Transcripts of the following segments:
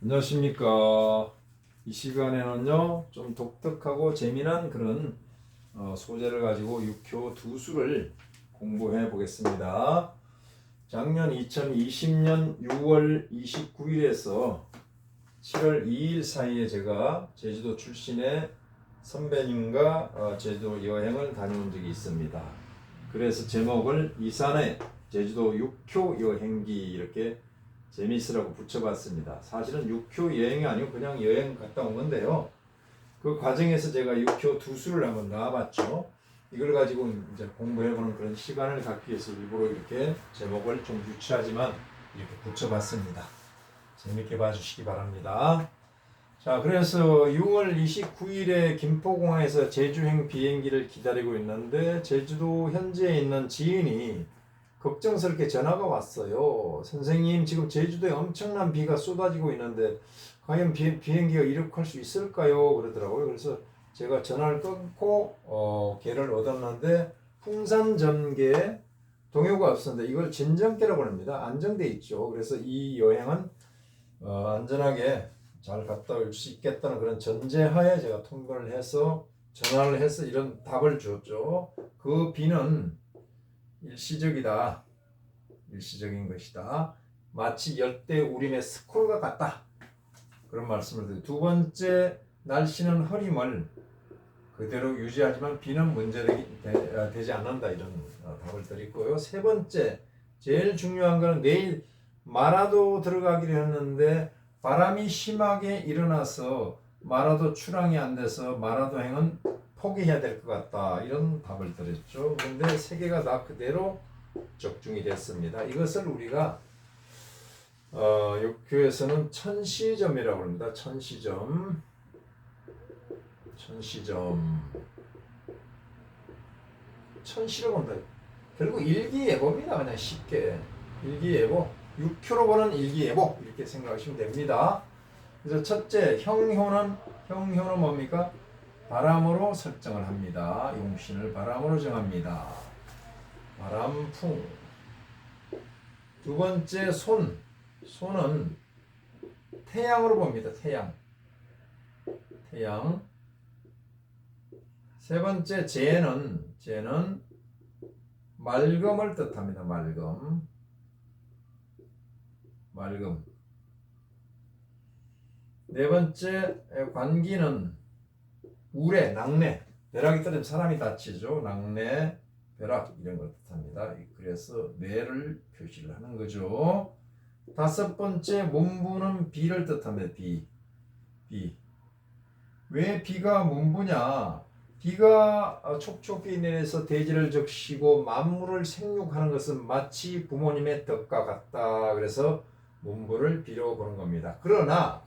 안녕하십니까. 이 시간에는요, 좀 독특하고 재미난 그런 소재를 가지고 육효 두 수를 공부해 보겠습니다. 작년 2020년 6월 29일에서 7월 2일 사이에 제가 제주도 출신의 선배님과 제주도 여행을 다녀온 적이 있습니다. 그래서 제목을 이산의 제주도 육효 여행기 이렇게 재미있으라고 붙여봤습니다. 사실은 육효 여행이 아니고 그냥 여행 갔다 온 건데요. 그 과정에서 제가 육효 두 수를 한번 놔봤죠. 이걸 가지고 이제 공부해보는 그런 시간을 갖기 위해서 일부러 이렇게 제목을 좀 유치하지만 이렇게 붙여봤습니다. 재밌게 봐주시기 바랍니다. 자, 그래서 6월 29일에 김포공항에서 제주행 비행기를 기다리고 있는데 제주도 현지에 있는 지인이 걱정스럽게 전화가 왔어요. 선생님, 지금 제주도에 엄청난 비가 쏟아지고 있는데 과연 비행기가 이륙할 수 있을까요? 그러더라고요. 그래서 제가 전화를 끊고 개를 얻었는데 풍산 전개 동요가 없었는데 이걸 진정개라고 합니다. 안정돼 있죠. 그래서 이 여행은 안전하게 잘 갔다 올 수 있겠다는 그런 전제하에 제가 통보를 해서 전화를 해서 이런 답을 줬죠. 그 비는 일시적이다. 일시적인 것이다. 마치 열대 우림의 스콜과 같다. 그런 말씀을 드리고, 두 번째, 날씨는 흐림을 그대로 유지하지만 비는 문제되지 않는다. 이런 답을 드리고요. 세 번째, 제일 중요한 것은 내일 마라도 들어가기로 했는데 바람이 심하게 일어나서 마라도 출항이 안 돼서 마라도행은 포기해야 될 것 같다. 이런 답을 드렸죠. 그런데 세 개가 다 그대로 적중이 됐습니다. 이것을 우리가 육교에서는 천시점이라고 합니다. 천시점. 천시라고 한다. 결국 일기예보입니다. 그냥 쉽게 일기예보. 육효로 보는 일기예보 이렇게 생각하시면 됩니다. 그래서 첫째, 형효는 뭡니까? 바람으로 설정을 합니다. 용신을 바람으로 정합니다. 바람풍. 두 번째, 손은 태양으로 봅니다. 태양. 세 번째, 재는 맑음을 뜻합니다. 맑음. 네 번째, 관기는 우레, 낙뢰. 벼락이 떨어지면 사람이 다치죠. 낙뢰, 벼락 이런 걸 뜻합니다. 그래서 뇌를 표시를 하는 거죠. 다섯 번째, 문부는 비를 뜻합니다. 비. 왜 비가 문부냐? 비가 촉촉히 내려서 대지를 적시고 만물을 생육하는 것은 마치 부모님의 덕과 같다. 그래서 문부를 비로 보는 겁니다. 그러나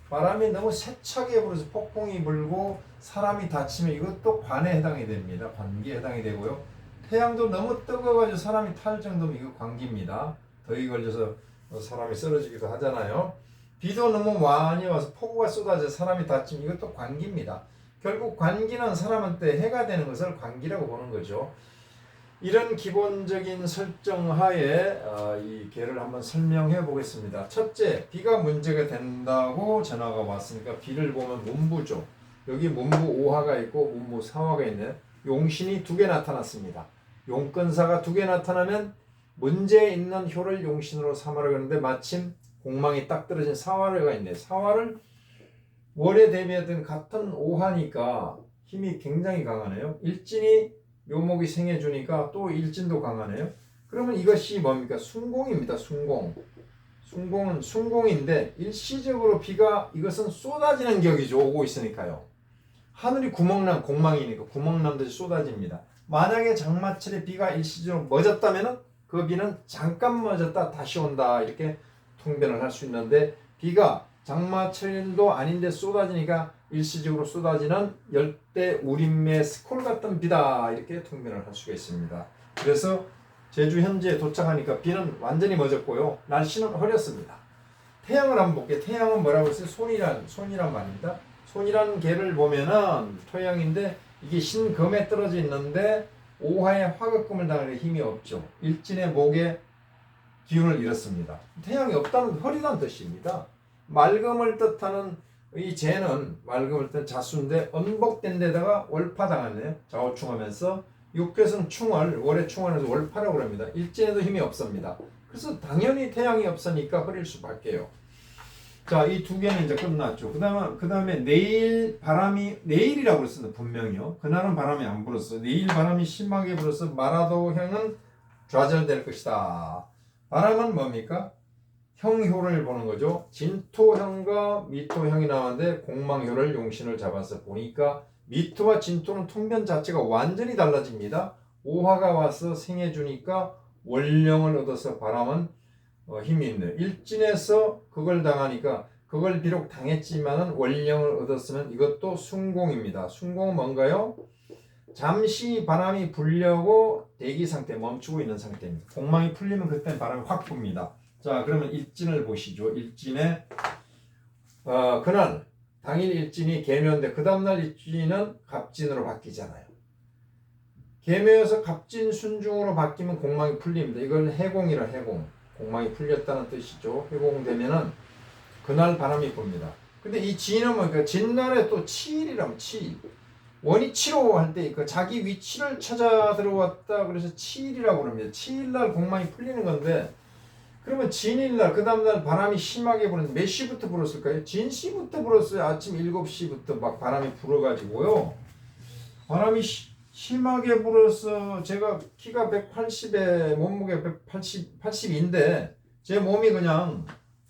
바람이 너무 세차게 불어서 폭풍이 불고 사람이 다치면 이것도 관에 해당이 됩니다. 관기에 해당이 되고요. 태양도 너무 뜨거워가지고 사람이 탈 정도면 이거 관기입니다. 더위 걸려서 사람이 쓰러지기도 하잖아요. 비도 너무 많이 와서 폭우가 쏟아져 사람이 다치면 이것도 관기입니다. 결국 관기는 사람한테 해가 되는 것을 관기라고 보는 거죠. 이런 기본적인 설정하에 이 개를 한번 설명해 보겠습니다. 첫째, 비가 문제가 된다고 전화가 왔으니까 비를 보면 문부죠. 여기 문부 5화가 있고 문부 4화가 있네. 용신이 2개 나타났습니다. 용건사가 2개 나타나면 문제 있는 효를 용신으로 삼으라고 하는데 마침 공망이 딱 떨어진 사화가 있네. 사화를 월에 대비하던 같은 5화니까 힘이 굉장히 강하네요. 일진이 묘목이 생해주니까 또 일진도 강하네요. 그러면 이것이 뭡니까? 순공입니다. 순공은 순공인데 일시적으로 비가 이것은 쏟아지는 격이죠. 오고 있으니까요. 하늘이 공망이니까 구멍난듯이 쏟아집니다. 만약에 장마철에 비가 일시적으로 멎었다면 그 비는 잠깐 멎었다 다시 온다 이렇게 통변을 할 수 있는데 비가 장마철도 아닌데 쏟아지니까 일시적으로 쏟아지는 열대 우림의 스콜 같은 비다 이렇게 통변을 할 수가 있습니다. 그래서 제주 현지에 도착하니까 비는 완전히 멎었고요. 날씨는 흐렸습니다. 태양을 한번 볼게요. 태양은 뭐라고 했어요? 손이란 말입니다. 손이라는 개를 보면은 토양인데 이게 신금에 떨어져 있는데 오화에 화급금을 당하는 힘이 없죠. 일진의 목에 기운을 잃었습니다. 태양이 없다는 흐리다는 뜻입니다. 맑음을 뜻하는 이 재는 맑음을 뜻하는 자수인데 언복된 데다가 월파당하네요. 좌우충하면서 육회선 충월, 월의 충월에서 월파라고 그럽니다. 일진에도 힘이 없습니다. 그래서 당연히 태양이 없으니까 흐릴 수밖에요. 자, 이 두 개는 이제 끝났죠. 그 다음에 내일 바람이, 내일이라고 그랬습니다. 분명히요. 그날은 바람이 안 불었어. 내일 바람이 심하게 불어서 마라도형은 좌절될 것이다. 바람은 뭡니까? 형효를 보는 거죠. 진토형과 미토형이 나왔는데 공망효를 용신을 잡아서 보니까 미토와 진토는 통변 자체가 완전히 달라집니다. 오화가 와서 생해주니까 원령을 얻어서 바람은 힘이 있네요. 일진에서 그걸 당하니까 그걸 비록 당했지만은 원령을 얻었으면 이것도 순공입니다. 순공은 뭔가요? 잠시 바람이 불려고 대기 상태 멈추고 있는 상태입니다. 공망이 풀리면 그때 바람이 확 붑니다. 자, 그러면 일진을 보시죠. 일진에 그날 당일 일진이 계묘인데 그 다음날 일진은 갑진으로 바뀌잖아요. 계묘에서 갑진 순중으로 바뀌면 공망이 풀립니다. 이걸 해공이라 해공. 공망이 풀렸다는 뜻이죠. 해공되면은 그날 바람이 붑니다. 근데 이 진은 뭐니까 진날에 또 치일이라면 치일. 원이 치로 할 때 그 자기 위치를 찾아 들어왔다 그래서 치일이라고 그럽니다. 치일날 공망이 풀리는 건데 그러면 진일날 그 다음날 바람이 심하게 불었는데 몇 시부터 불었을까요? 진시부터 불었어요. 아침 7시부터 막 바람이 불어가지고요. 바람이 심하게 불어서 제가 키가 180에 몸무게 82인데 제 몸이 그냥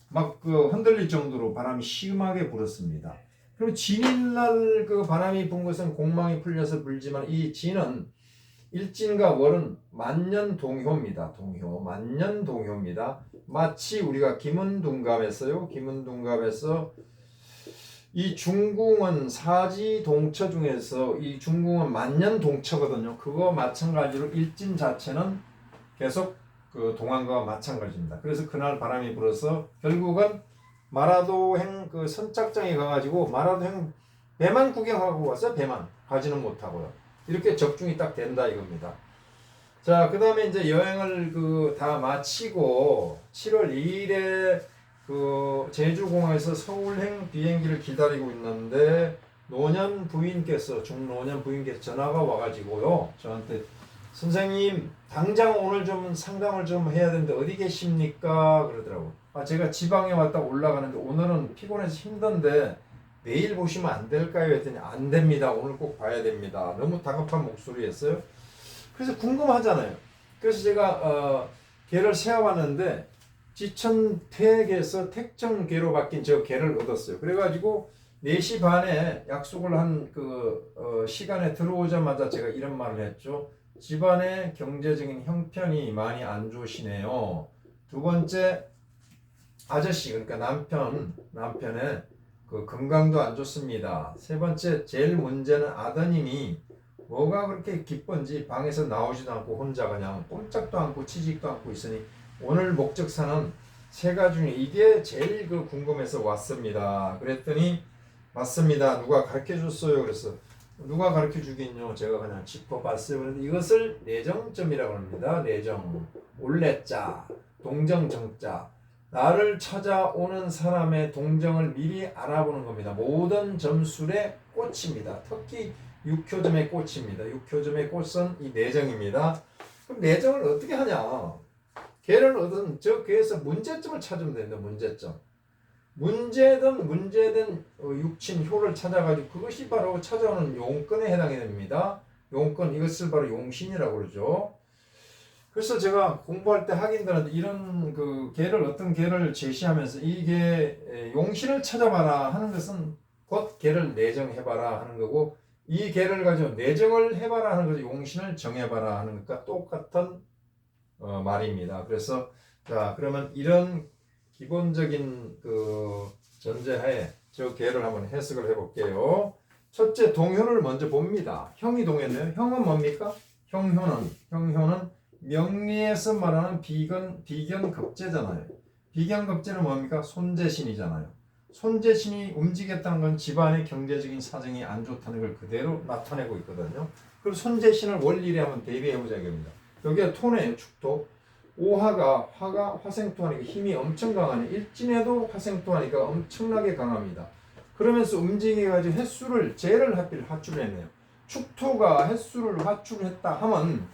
막 그 흔들릴 정도로 바람이 심하게 불었습니다. 그럼 진일날 그 바람이 분 것은 공망이 풀려서 불지만 이 진은 일진과 월은 만년동효입니다. 동효, 만년동효입니다. 마치 우리가 김은둥갑했어요. 김은둥갑에서 이 중궁은 사지동처 중에서 이 중궁은 만년동처거든요. 그거 마찬가지로 일진 자체는 계속 그 동안과 마찬가지입니다. 그래서 그날 바람이 불어서 결국은 마라도행 그 선착장에 가가지고 마라도행 배만 구경하고 왔어요. 배만 가지는 못하고요. 이렇게 적중이 딱 된다 이겁니다. 자, 그 다음에 이제 여행을 그 다 마치고 7월 2일에 그 제주공항에서 서울행 비행기를 기다리고 있는데 노년 부인께서 중노년 부인께서 전화가 와가지고요 저한테 선생님 당장 오늘 좀 상담을 좀 해야 되는데 어디 계십니까 그러더라고. 아, 제가 지방에 왔다 올라가는데 오늘은 피곤해서 힘든데 내일 보시면 안 될까요 했더니 안 됩니다. 오늘 꼭 봐야 됩니다. 너무 다급한 목소리였어요. 그래서 궁금하잖아요. 그래서 제가 개를 세어봤는데 지천택에서 택정개로 바뀐 저 개를 얻었어요. 그래가지고 4시 반에 약속을 한 그 시간에 들어오자마자 제가 이런 말을 했죠. 집안의 경제적인 형편이 많이 안 좋으시네요. 두 번째 아저씨 그러니까 남편의 그 건강도 안 좋습니다. 세 번째 제일 문제는 아드님이 뭐가 그렇게 기쁜지 방에서 나오지도 않고 혼자 그냥 꼼짝도 않고 치직도 않고 있으니 오늘 목적사는 세 가지 중에 이게 제일 그 궁금해서 왔습니다. 그랬더니 맞습니다. 누가 가르쳐 줬어요. 그래서 누가 가르쳐 주긴요. 제가 그냥 짚어봤어요. 그런데 이것을 내정점이라고 합니다. 내정, 올레자, 동정정자. 나를 찾아오는 사람의 동정을 미리 알아보는 겁니다. 모든 점술의 꽃입니다. 특히 육효점의 꽃입니다. 육효점의 꽃은 이 내정입니다. 그럼 내정을 어떻게 하냐? 개를 얻은 저 개에서 문제점을 찾으면 된다. 문제된 육친효를 찾아가지고 그것이 바로 찾아오는 용건에 해당이 됩니다. 용건 이것을 바로 용신이라고 그러죠. 그래서 제가 공부할 때 학인들한테 이런 그 개를 어떤 개를 제시하면서 이 개 용신을 찾아봐라 하는 것은 곧 개를 내정해봐라 하는 거고 이 개를 가지고 내정을 해봐라 하는 거죠. 용신을 정해봐라 하는 것과 똑같은 말입니다. 그래서 자 그러면 이런 기본적인 그 전제하에 저 개를 한번 해석을 해볼게요. 첫째 동효를 먼저 봅니다. 형이 동효네요. 형은 뭡니까? 형효는 명리에서 말하는 비견급제잖아요. 비견급제는 뭡니까? 손재신이잖아요. 손재신이 움직였다는 건 집안의 경제적인 사정이 안 좋다는 걸 그대로 나타내고 있거든요. 그리고 손재신을 원리에 한번 대비해보자 이겁니다. 여기가 토네요. 축토. 오화가 화가 화생토하니까 힘이 엄청 강하네. 일진에도 화생토하니까 엄청나게 강합니다. 그러면서 움직여가지고 횟수를 재를 하필 화출을 했네요. 축토가 횟수를 화출했다 하면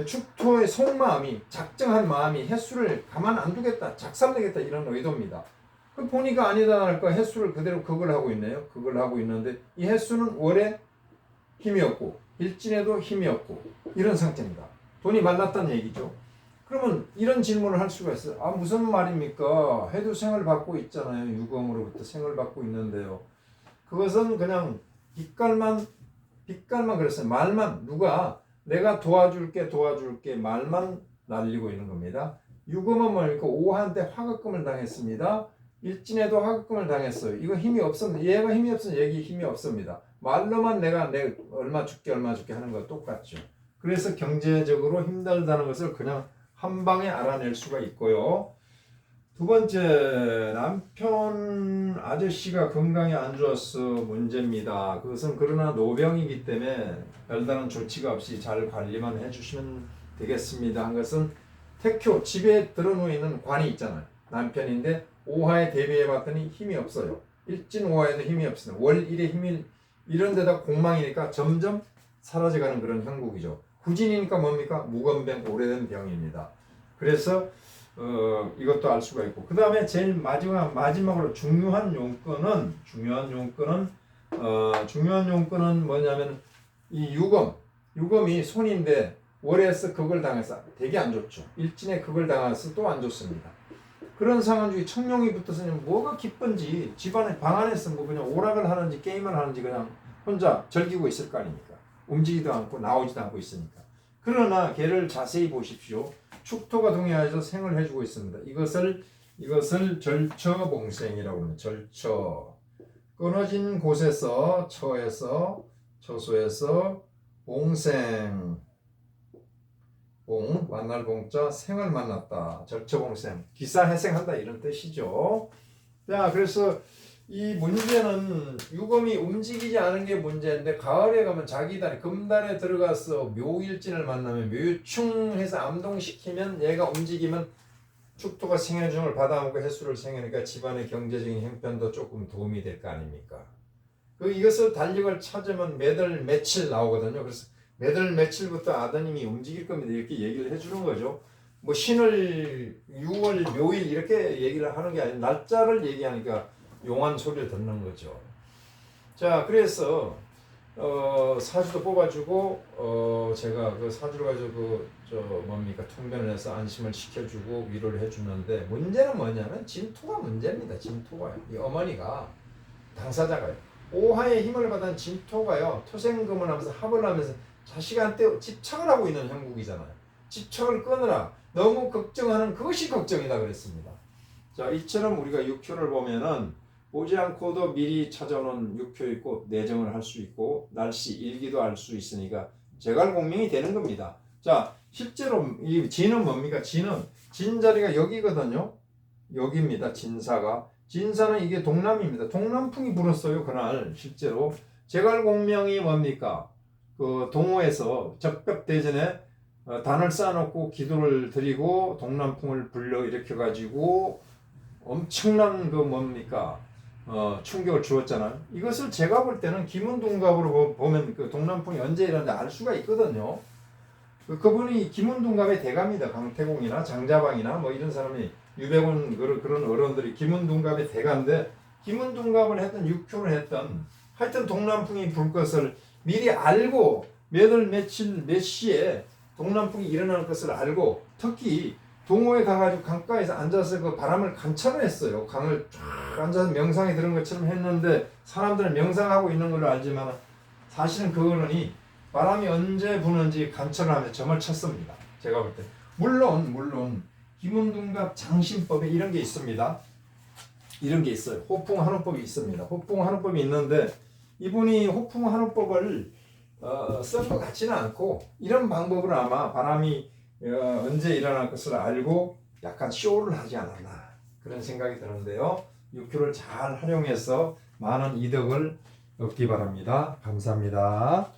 축토의 속마음이 작정한 마음이 횟수를 가만 안 두겠다, 작살내겠다 이런 의도입니다. 그 보니까 아니다 할까 횟수를 그대로 그걸 하고 있네요. 그걸 하고 있는데 이 횟수는 월에 힘이 없고 일진에도 힘이 없고 이런 상태입니다. 돈이 말랐다는 얘기죠. 그러면 이런 질문을 할 수가 있어요. 아 무슨 말입니까? 해도 생을 받고 있잖아요. 유금으로부터 생을 받고 있는데요. 그것은 그냥 빛깔만 그랬어요. 말만 누가 내가 도와줄게 말만 날리고 있는 겁니다. 유금은 뭡니까? 오한테 화급금을 당했습니다. 일진에도 화급금을 당했어요. 이거 힘이 없었는데 얘가 힘이 없으면 얘기 힘이 없습니다. 말로만 내 얼마 줄게 하는 거 똑같죠. 그래서 경제적으로 힘들다는 것을 그냥 한 방에 알아낼 수가 있고요. 두 번째, 남편 아저씨가 건강이 안 좋아서 문제입니다. 그것은 그러나 노병이기 때문에 별다른 조치가 없이 잘 관리만 해주시면 되겠습니다. 한 것은 택효, 집에 들어놓이는 관이 있잖아요. 남편인데 오화에 대비해 봤더니 힘이 없어요. 일진 오화에도 힘이 없어요. 월 1에 힘이 이런 데다 공망이니까 점점 사라져가는 그런 형국이죠. 구진이니까 뭡니까? 무건병, 오래된 병입니다. 그래서 이것도 알 수가 있고 그 다음에 제일 마지막으로 중요한 용건은 뭐냐면 이 유검이 손인데 월에서 그걸 당해서 되게 안 좋죠. 일진에 그걸 당해서 또 안 좋습니다. 그런 상황 중에 청룡이 붙어서는 뭐가 기쁜지 집안에 방 안에서 뭐 그냥 오락을 하는지 게임을 하는지 그냥 혼자 즐기고 있을 거 아닙니까? 움직이지도 않고 나오지도 않고 있으니까. 그러나 걔를 자세히 보십시오. 축토가 동해하여서 생을 해주고 있습니다. 이것을 절처봉생이라고 합니다. 절처. 끊어진 곳에서 처소에서 봉생. 봉, 만날 봉자, 생을 만났다. 절처봉생. 기사회생한다 이런 뜻이죠. 자, 그래서 이 문제는 유금이 움직이지 않은 게 문제인데 가을에 가면 자기 달에 금달에 들어가서 묘일진을 만나면 묘충해서 암동시키면 얘가 움직이면 축토가 생해중을 받아먹고 횟수를 생기니까 집안의 경제적인 형편도 조금 도움이 될 거 아닙니까? 이것을 달력을 찾으면 매달 며칠 나오거든요. 그래서 매달 며칠부터 아드님이 움직일 겁니다. 이렇게 얘기를 해주는 거죠. 뭐 신월, 6월, 묘일 이렇게 얘기를 하는 게 아니라 날짜를 얘기하니까 용한 소리를 듣는 거죠. 자, 그래서 사주도 뽑아주고 제가 그 사주를 가지고 통변을 해서 안심을 시켜주고 위로를 해주는데 문제는 뭐냐면 진토가 문제입니다. 진토가요. 이 어머니가 당사자가요. 오화의 힘을 받은 진토가요. 토생금을 하면서 합을 하면서 자식한테 집착을 하고 있는 형국이잖아요. 집착을 끊으라. 너무 걱정하는 그것이 걱정이다 그랬습니다. 자, 이처럼 우리가 육효를 보면은 보지 않고도 미리 찾아오는 육효 있고 내정을 할 수 있고 날씨 일기도 알 수 있으니까 제갈공명이 되는 겁니다. 자, 실제로 이 진은 뭡니까? 진 자리가 여기거든요. 여기입니다. 진사가. 진사는 이게 동남입니다. 동남풍이 불었어요. 그날 실제로 제갈공명이 뭡니까? 그 동호에서 적벽대전에 단을 쌓아놓고 기도를 드리고 동남풍을 불러일으켜 가지고 엄청난 그 뭡니까? 충격을 주었잖아요. 이것을 제가 볼 때는 김은동갑으로 보면 그 동남풍이 언제 일어났는지 알 수가 있거든요. 그분이 김은동갑의 대가입니다. 강태공이나 장자방이나 뭐 이런 사람이 유백원 그런 어른들이 김은동갑의 대가인데 김은동갑을 했던 육효를 했던 하여튼 동남풍이 불 것을 미리 알고 몇 월 며칠 몇 시에 동남풍이 일어날 것을 알고 특히 동호회 가가지고 강가에서 앉아서 그 바람을 관찰을 했어요. 강을 쫙 앉아서 명상에 들은 것처럼 했는데 사람들은 명상하고 있는 걸로 알지만 사실은 그 어른이 바람이 언제 부는지 관찰을 하면서 점을 쳤습니다. 제가 볼 때. 물론 김은동갑 장신법에 이런 게 있습니다. 이런 게 있어요. 호풍한우법이 있습니다. 호풍한우법이 있는데 이분이 호풍한우법을 쓴 것 같지는 않고 이런 방법으로 아마 바람이 언제 일어날 것을 알고 약간 쇼를 하지 않았나 그런 생각이 드는데요. 육효를 잘 활용해서 많은 이득을 얻기 바랍니다. 감사합니다.